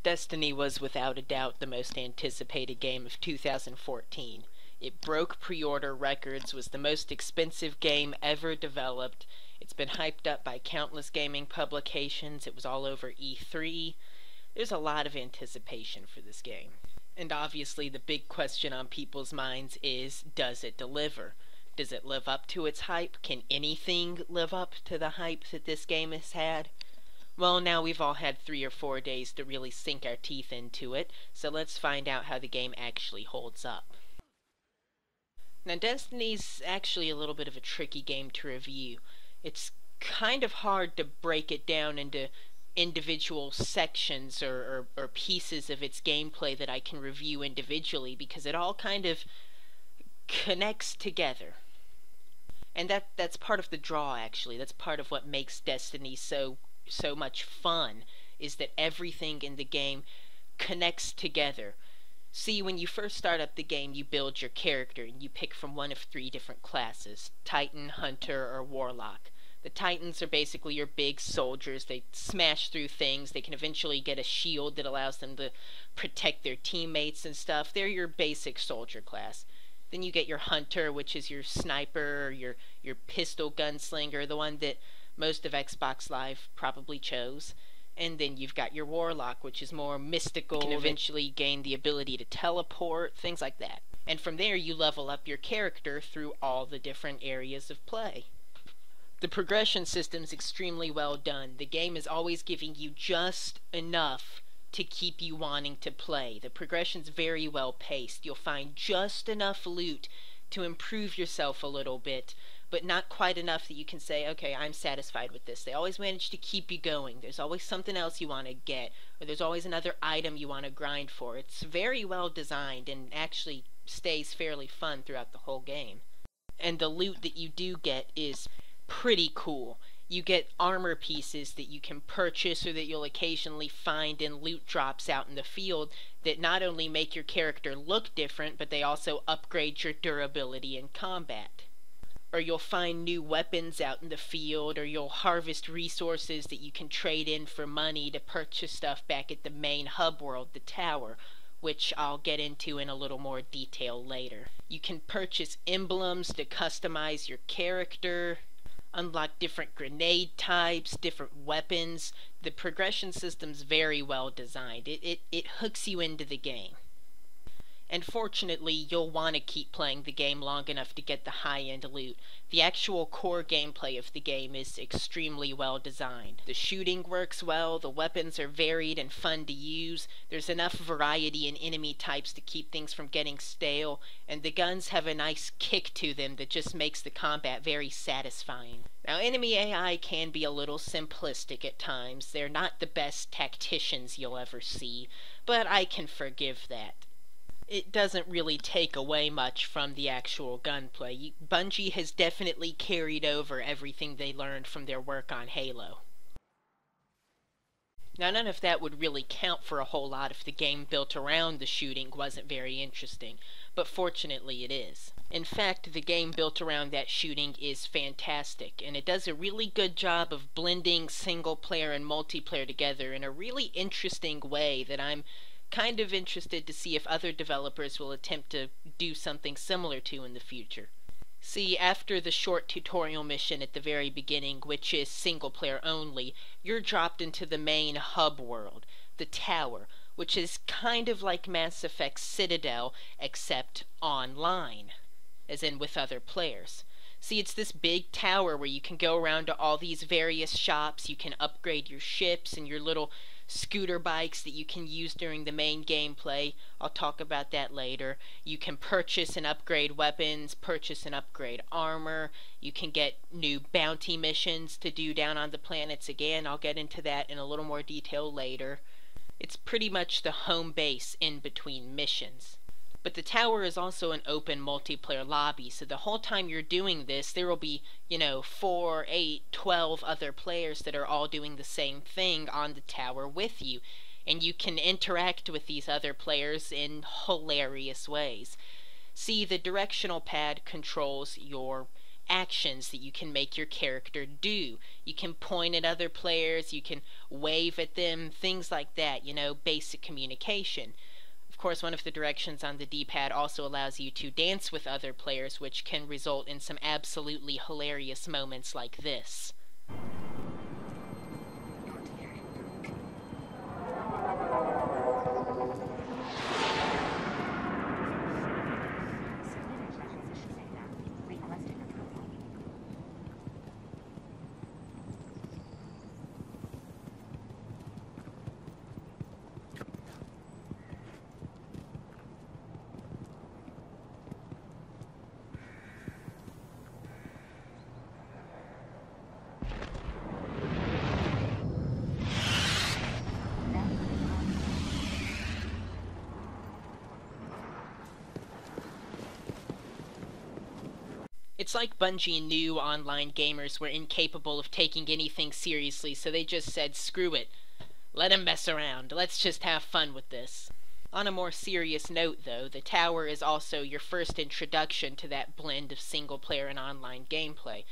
Destiny was without a doubt the most anticipated game of 2014. It broke pre-order records, was the most expensive game ever developed. It's been hyped up by countless gaming publications. It was all over E3. There's a lot of anticipation for this game. And obviously the big question on people's minds is, does it deliver? Does it live up to its hype? Can anything live up to the hype that this game has had? Well, now we've all had 3 or 4 days to really sink our teeth into it, so let's find out how the game actually holds up. Now, Destiny's actually a little bit of a tricky game to review. It's kind of hard to break it down into individual sections or pieces of its gameplay that I can review individually, because it all kind of connects together. And that's part of the draw, actually. That's part of what makes Destiny so much fun, is that everything in the game connects together. See, when you first start up the game, you build your character, and you pick from one of 3 different classes: Titan, Hunter, or Warlock. The Titans are basically your big soldiers. They smash through things. They can eventually get a shield that allows them to protect their teammates and stuff. They're your basic soldier class. Then you get your Hunter, which is your sniper, or your pistol gunslinger, the one that most of Xbox Live probably chose. And then you've got your Warlock, which is more mystical. You can eventually gain the ability to teleport, things like that. And from there you level up your character through all the different areas of play. The progression system's extremely well done. The game is always giving you just enough to keep you wanting to play. The progression's very well paced. You'll find just enough loot to improve yourself a little bit, but not quite enough that you can say, okay, I'm satisfied with this. They always manage to keep you going. There's always something else you want to get, or there's always another item you want to grind for. It's very well designed and actually stays fairly fun throughout the whole game. And the loot that you do get is pretty cool. You get armor pieces that you can purchase or that you'll occasionally find in loot drops out in the field that not only make your character look different, but they also upgrade your durability in combat. Or you'll find new weapons out in the field, or you'll harvest resources that you can trade in for money to purchase stuff back at the main hub world, the tower, which I'll get into in a little more detail later. You can purchase emblems to customize your character, unlock different grenade types, different weapons. The progression system's very well designed. It hooks you into the game. And fortunately, you'll want to keep playing the game long enough to get the high-end loot. The actual core gameplay of the game is extremely well designed. The shooting works well, the weapons are varied and fun to use, there's enough variety in enemy types to keep things from getting stale, and the guns have a nice kick to them that just makes the combat very satisfying. Now, enemy AI can be a little simplistic at times. They're not the best tacticians you'll ever see, but I can forgive that. It doesn't really take away much from the actual gunplay. Bungie has definitely carried over everything they learned from their work on Halo. Now, none of that would really count for a whole lot if the game built around the shooting wasn't very interesting, but fortunately it is. In fact, the game built around that shooting is fantastic, and it does a really good job of blending single-player and multiplayer together in a really interesting way that I'm kind of interested to see if other developers will attempt to do something similar to in the future. See, after the short tutorial mission at the very beginning, which is single player only, you're dropped into the main hub world, the tower, which is kind of like Mass Effect Citadel, except online, as in with other players. See, it's this big tower where you can go around to all these various shops, you can upgrade your ships and your little scooter bikes that you can use during the main gameplay. I'll talk about that later. You can purchase and upgrade weapons, purchase and upgrade armor. You can get new bounty missions to do down on the planets. Again, I'll get into that in a little more detail later. It's pretty much the home base in between missions. But the tower is also an open multiplayer lobby, so the whole time you're doing this, there will be, 4, 8, 12 other players that are all doing the same thing on the tower with you, and you can interact with these other players in hilarious ways. See, the directional pad controls your actions that you can make your character do. You can point at other players, you can wave at them, things like that, you know, basic communication. Of course, one of the directions on the D-pad also allows you to dance with other players, which can result in some absolutely hilarious moments like this. It's like Bungie knew online gamers were incapable of taking anything seriously, so they just said, screw it. Let them mess around. Let's just have fun with this. On a more serious note, though, the tower is also your first introduction to that blend of single-player and online gameplay,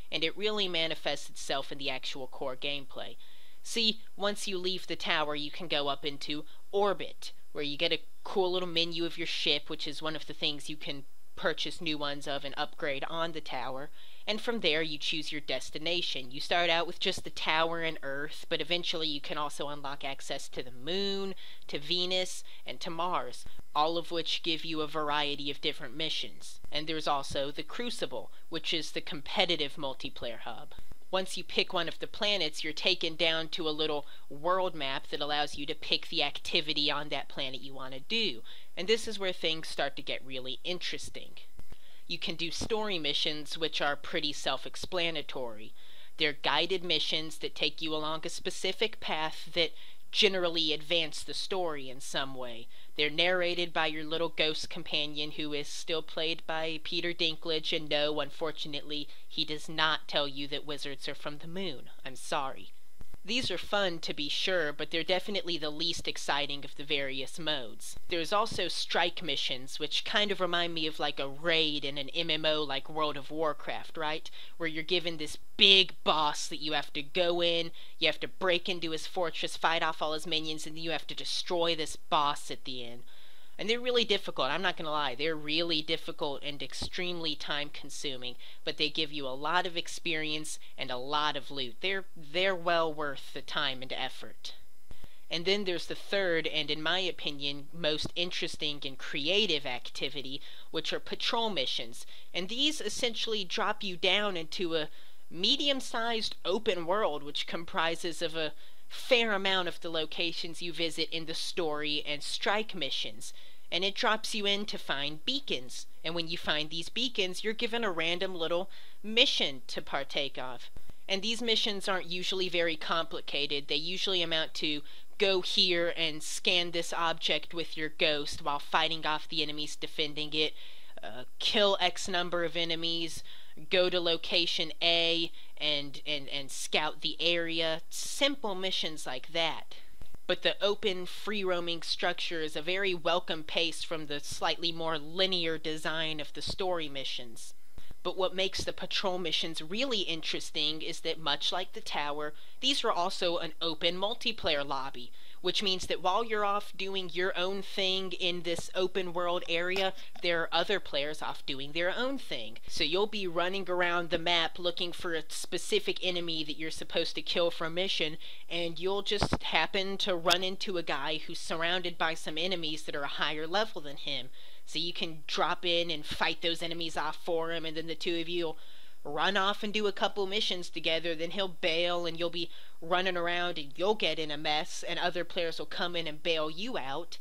and it really manifests itself in the actual core gameplay. See, once you leave the tower, you can go up into orbit, where you get a cool little menu of your ship, which is one of the things you can purchase new ones of and upgrade on the tower, and from there you choose your destination. You start out with just the tower and Earth, but eventually you can also unlock access to the Moon, to Venus, and to Mars, all of which give you a variety of different missions. And there's also the Crucible, which is the competitive multiplayer hub. Once you pick one of the planets, you're taken down to a little world map that allows you to pick the activity on that planet you want to do. And this is where things start to get really interesting. You can do story missions, which are pretty self-explanatory. They're guided missions that take you along a specific path that generally advance the story in some way. They're narrated by your little ghost companion, who is still played by Peter Dinklage, and no, unfortunately, he does not tell you that wizards are from the moon. I'm sorry. These are fun, to be sure, but they're definitely the least exciting of the various modes. There's also strike missions, which kind of remind me of like a raid in an MMO like World of Warcraft, right? Where you're given this big boss that you have to go in, you have to break into his fortress, fight off all his minions, and then you have to destroy this boss at the end. And they're really difficult, I'm not gonna lie, they're really difficult and extremely time consuming, but they give you a lot of experience and a lot of loot. They're well worth the time and effort. And then there's the third, and in my opinion, most interesting and creative activity, which are patrol missions. And these essentially drop you down into a medium-sized open world, which comprises of a fair amount of the locations you visit in the story and strike missions, and it drops you in to find beacons, and when you find these beacons, you're given a random little mission to partake of. And these missions aren't usually very complicated. They usually amount to go here and scan this object with your ghost while fighting off the enemies defending it, kill X number of enemies, go to location A and scout the area. Simple missions like that. But the open, free-roaming structure is a very welcome pace from the slightly more linear design of the story missions. But what makes the patrol missions really interesting is that, much like the tower, these are also an open multiplayer lobby, which means that while you're off doing your own thing in this open world area, there are other players off doing their own thing. So you'll be running around the map looking for a specific enemy that you're supposed to kill for a mission, and you'll just happen to run into a guy who's surrounded by some enemies that are a higher level than him. So you can drop in and fight those enemies off for him, and then the two of you will run off and do a couple missions together. Then he'll bail, and you'll be running around, and you'll get in a mess, and other players will come in and bail you out.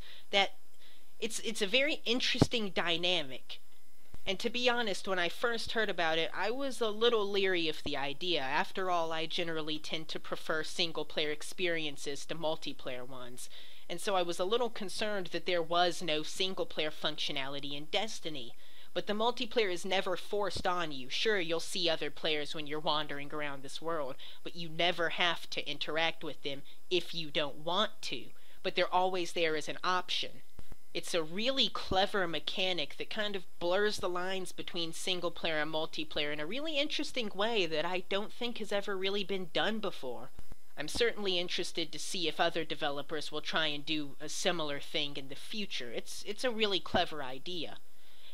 It's a very interesting dynamic. And to be honest, when I first heard about it, I was a little leery of the idea. After all, I generally tend to prefer single-player experiences to multiplayer ones. And so I was a little concerned that there was no single-player functionality in Destiny. But the multiplayer is never forced on you. Sure, you'll see other players when you're wandering around this world, but you never have to interact with them if you don't want to. But they're always there as an option. It's a really clever mechanic that kind of blurs the lines between single player and multiplayer in a really interesting way that I don't think has ever really been done before. I'm certainly interested to see if other developers will try and do a similar thing in the future. It's a really clever idea.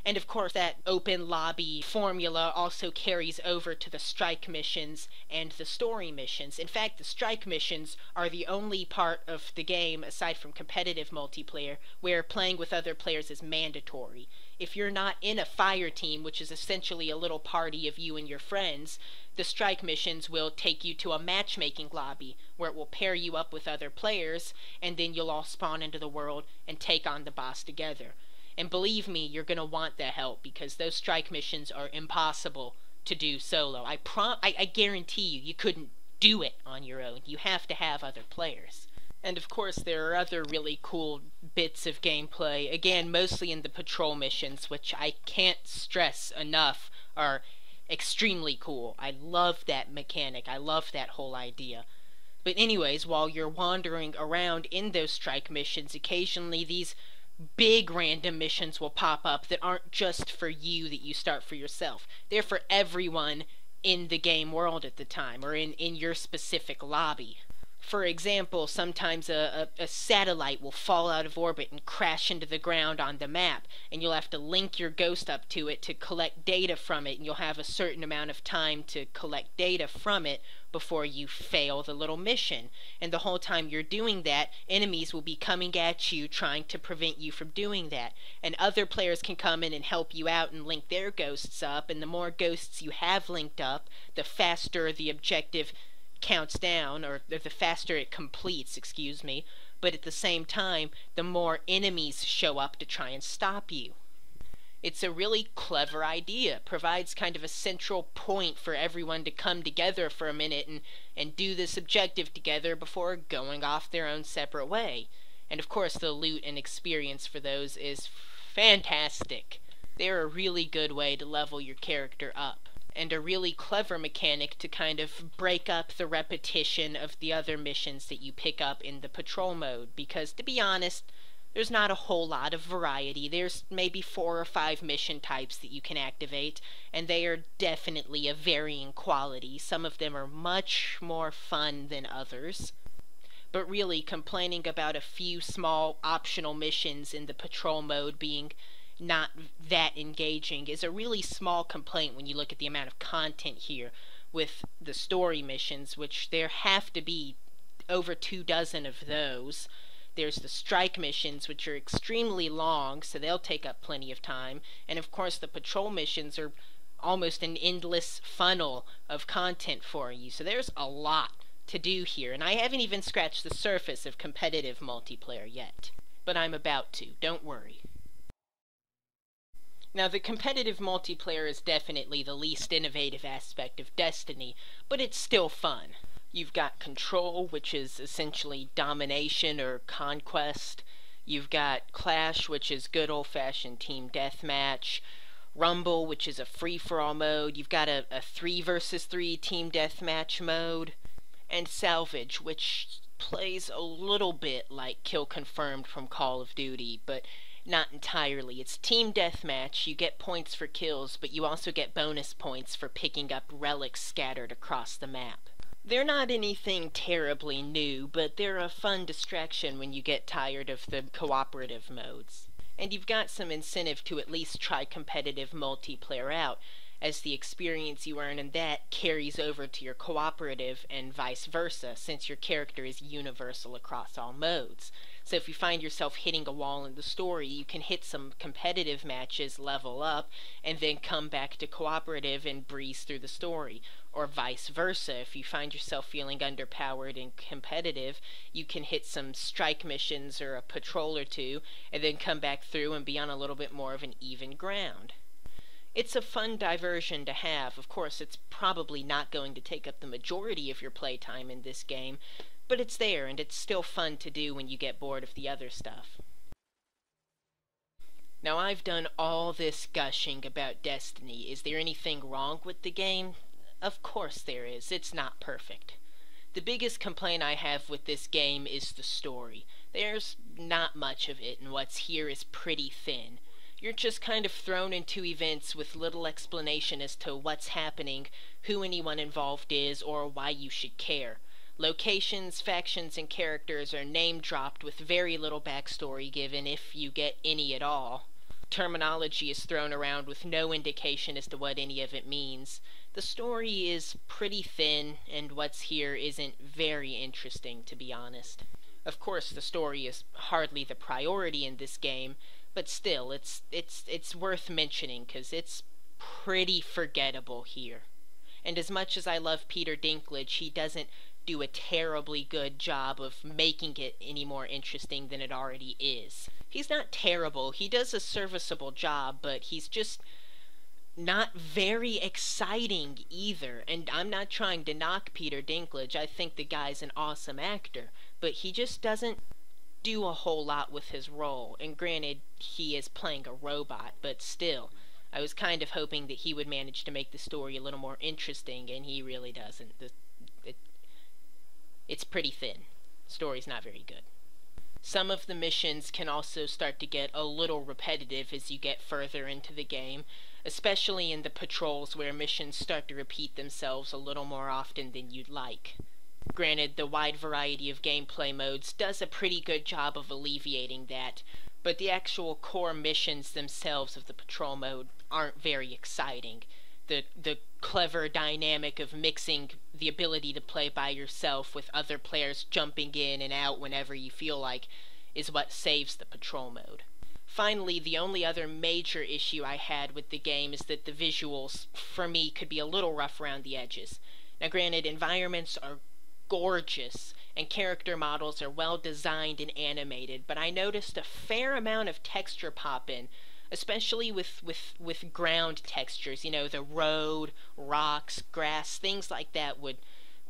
And of course, that open lobby formula also carries over to the strike missions and the story missions. In fact, the strike missions are the only part of the game, aside from competitive multiplayer, where playing with other players is mandatory. If you're not in a fire team, which is essentially a little party of you and your friends, the strike missions will take you to a matchmaking lobby, where it will pair you up with other players, and then you'll all spawn into the world and take on the boss together. And believe me, you're going to want the help, because those strike missions are impossible to do solo. I guarantee you couldn't do it on your own. You have to have other players. And of course, there are other really cool bits of gameplay, again, mostly in the patrol missions, which I can't stress enough are extremely cool. I love that mechanic. I love that whole idea. But anyways, while you're wandering around in those strike missions, occasionally these big random missions will pop up that aren't just for you, that you start for yourself. They're for everyone in the game world at the time, or in your specific lobby. For example, sometimes a satellite will fall out of orbit and crash into the ground on the map, and you'll have to link your ghost up to it to collect data from it, and you'll have a certain amount of time to collect data from it before you fail the little mission. And the whole time you're doing that, enemies will be coming at you trying to prevent you from doing that. And other players can come in and help you out and link their ghosts up, and the more ghosts you have linked up, the faster the objective counts down, or the faster it completes, excuse me, but at the same time, the more enemies show up to try and stop you. It's a really clever idea. It provides kind of a central point for everyone to come together for a minute and do this objective together before going off their own separate way. And of course, the loot and experience for those is fantastic. They're a really good way to level your character up, and a really clever mechanic to kind of break up the repetition of the other missions that you pick up in the patrol mode, because to be honest, there's not a whole lot of variety. There's maybe 4 or 5 mission types that you can activate, and they are definitely of varying quality. Some of them are much more fun than others. But really, complaining about a few small optional missions in the patrol mode being not that engaging is a really small complaint when you look at the amount of content here with the story missions, which there have to be over 24 of those. There's the strike missions, which are extremely long, so they'll take up plenty of time, and of course the patrol missions are almost an endless funnel of content for you, so there's a lot to do here, and I haven't even scratched the surface of competitive multiplayer yet. But I'm about to, don't worry. Now, the competitive multiplayer is definitely the least innovative aspect of Destiny, but it's still fun. You've got Control, which is essentially domination or conquest. You've got Clash, which is good old-fashioned team deathmatch. Rumble, which is a free-for-all mode. You've got a 3 versus 3 team deathmatch mode. And Salvage, which plays a little bit like Kill Confirmed from Call of Duty, but not entirely. It's team deathmatch. You get points for kills, but you also get bonus points for picking up relics scattered across the map. They're not anything terribly new, but they're a fun distraction when you get tired of the cooperative modes. And you've got some incentive to at least try competitive multiplayer out, as the experience you earn in that carries over to your cooperative and vice versa, since your character is universal across all modes. So if you find yourself hitting a wall in the story, you can hit some competitive matches, level up, and then come back to cooperative and breeze through the story. Or vice versa, if you find yourself feeling underpowered in competitive, you can hit some strike missions or a patrol or two, and then come back through and be on a little bit more of an even ground. It's a fun diversion to have. Of course, it's probably not going to take up the majority of your playtime in this game, but it's there, and it's still fun to do when you get bored of the other stuff. Now, I've done all this gushing about Destiny. Is there anything wrong with the game? Of course there is. It's not perfect. The biggest complaint I have with this game is the story. There's not much of it, and what's here is pretty thin. You're just kind of thrown into events with little explanation as to what's happening, who anyone involved is, or why you should care. Locations, factions, and characters are name-dropped with very little backstory given, if you get any at all. Terminology is thrown around with no indication as to what any of it means. The story is pretty thin, and what's here isn't very interesting, to be honest. Of course, the story is hardly the priority in this game, but still, it's worth mentioning, 'cause it's pretty forgettable here. And as much as I love Peter Dinklage, he doesn't do a terribly good job of making it any more interesting than it already is. He's not terrible, he does a serviceable job, but he's just not very exciting either. And I'm not trying to knock Peter Dinklage, I think the guy's an awesome actor, but he just doesn't do a whole lot with his role. And granted, he is playing a robot, but still, I was kind of hoping that he would manage to make the story a little more interesting, and he really doesn't. It's pretty thin. The story's not very good. Some of the missions can also start to get a little repetitive as you get further into the game, especially in the patrols where missions start to repeat themselves a little more often than you'd like. Granted, the wide variety of gameplay modes does a pretty good job of alleviating that, but the actual core missions themselves of the patrol mode aren't very exciting. The clever dynamic of mixing the ability to play by yourself with other players jumping in and out whenever you feel like is what saves the patrol mode. Finally, the only other major issue I had with the game is that the visuals, for me, could be a little rough around the edges. Now granted, environments are gorgeous and character models are well designed and animated, but I noticed a fair amount of texture pop-in, especially with ground textures. You know, the road, rocks, grass, things like that would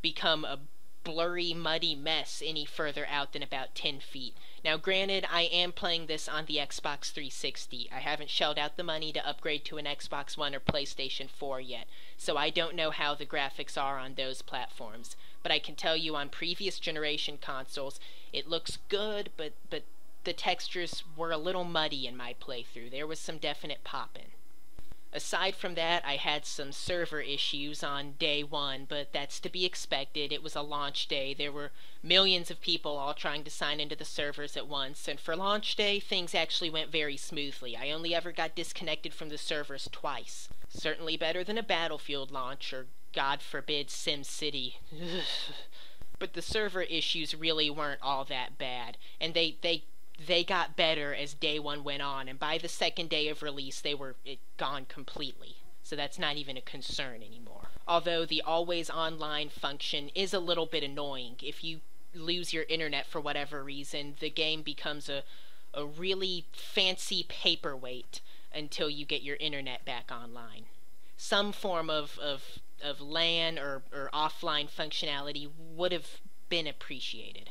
become a blurry, muddy mess any further out than about 10 feet. Now granted, I am playing this on the Xbox 360. I haven't shelled out the money to upgrade to an Xbox One or PlayStation 4 yet, so I don't know how the graphics are on those platforms. But I can tell you on previous generation consoles, it looks good, but the textures were a little muddy in my playthrough. There was some definite pop-in. Aside from that, I had some server issues on day one, but that's to be expected. It was a launch day. There were millions of people all trying to sign into the servers at once, and for launch day, things actually went very smoothly. I only ever got disconnected from the servers twice. Certainly better than a Battlefield launch, or God forbid, SimCity. But the server issues really weren't all that bad, and they got better as day one went on, and by the second day of release they were gone completely. So that's not even a concern anymore. Although the always online function is a little bit annoying. If you lose your internet for whatever reason, the game becomes a really fancy paperweight until you get your internet back online. Some form of LAN or offline functionality would have been appreciated.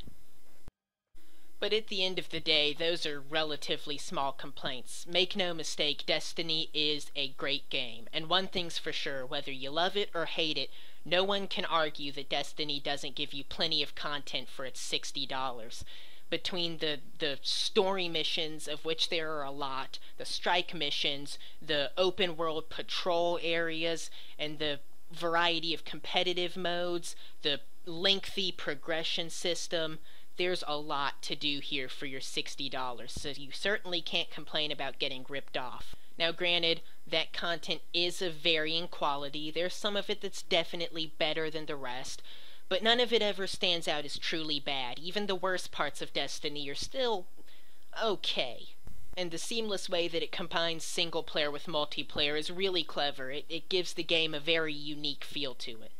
But at the end of the day, those are relatively small complaints. Make no mistake, Destiny is a great game. And one thing's for sure, whether you love it or hate it, no one can argue that Destiny doesn't give you plenty of content for its $60. Between the story missions, of which there are a lot, the strike missions, the open world patrol areas, and the variety of competitive modes, the lengthy progression system, there's a lot to do here for your $60, so you certainly can't complain about getting ripped off. Now granted, that content is of varying quality. There's some of it that's definitely better than the rest, but none of it ever stands out as truly bad. Even the worst parts of Destiny are still okay. And the seamless way that it combines single player with multiplayer is really clever. It gives the game a very unique feel to it.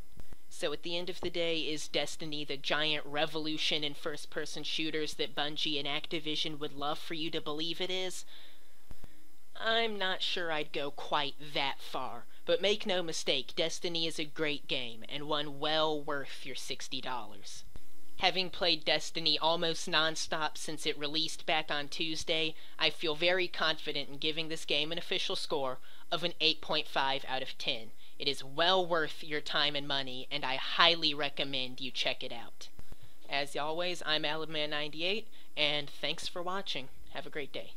So at the end of the day, is Destiny the giant revolution in first-person shooters that Bungie and Activision would love for you to believe it is? I'm not sure I'd go quite that far, but make no mistake, Destiny is a great game, and one well worth your $60. Having played Destiny almost non-stop since it released back on Tuesday, I feel very confident in giving this game an official score of an 8.5 out of 10. It is well worth your time and money, and I highly recommend you check it out. As always, I'm Alabman98, and thanks for watching. Have a great day.